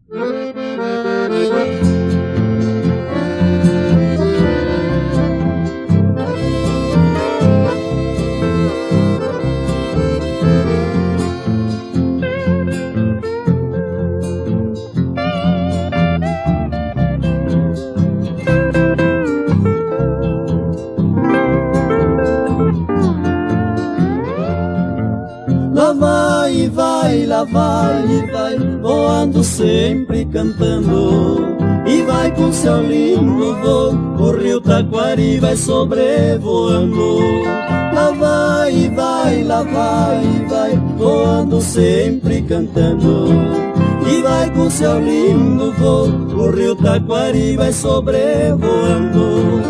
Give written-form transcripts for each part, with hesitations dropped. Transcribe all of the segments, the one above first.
Lá vai, vai, lá vai, vai, voando sempre cantando. E vai com seu lindo voo, o rio Taquari vai sobrevoando. Lá vai, vai, lá vai, vai, voando sempre cantando. E vai com seu lindo voo, o rio Taquari vai sobrevoando.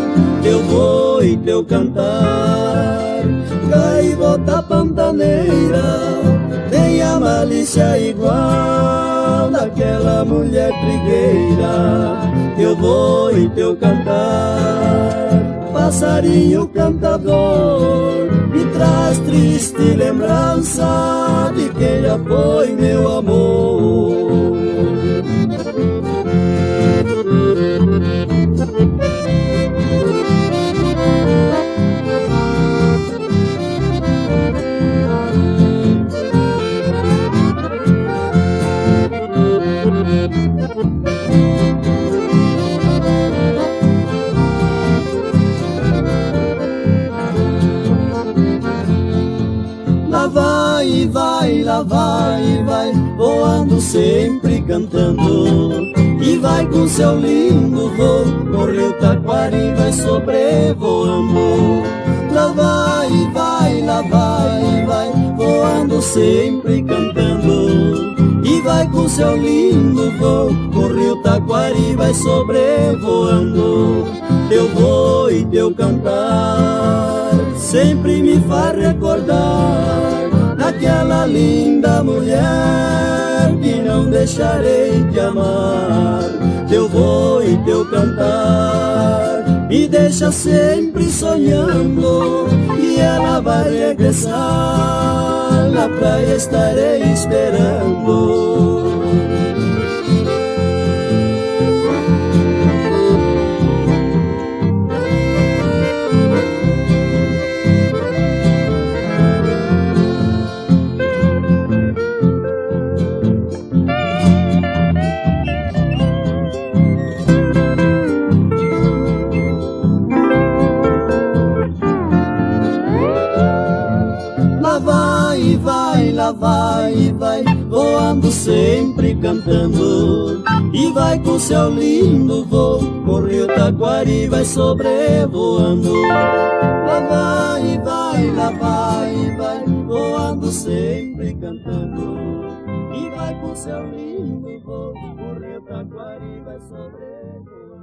Teu voo e teu cantar, gaivota pantaneira, tem a malícia igual daquela mulher trigueira. Teu voo e teu cantar, passarinho cantador, me traz triste lembrança de quem já foi meu amor. Lá vai, vai, lá vai, vai, voando sempre cantando. E vai com seu lindo voo, o rio Taquari vai sobrevoando. Lá vai, vai, lá vai, vai, voando sempre cantando. E vai com seu lindo voo, o rio Taquari vai sobrevoando. Teu voo e teu cantar sempre me faz recordar daquela linda mulher que não deixarei de amar. Teu voo e teu cantar me deixa sempre sonhando, e ela vai regressar, na praia estarei esperando. Lá vai, vai, voando sempre cantando. E vai com seu lindo voo, o rio Taquari vai sobrevoando. Lá vai, vai, lá vai, vai, voando sempre cantando. E vai com seu lindo voo, o rio Taquari vai sobrevoando.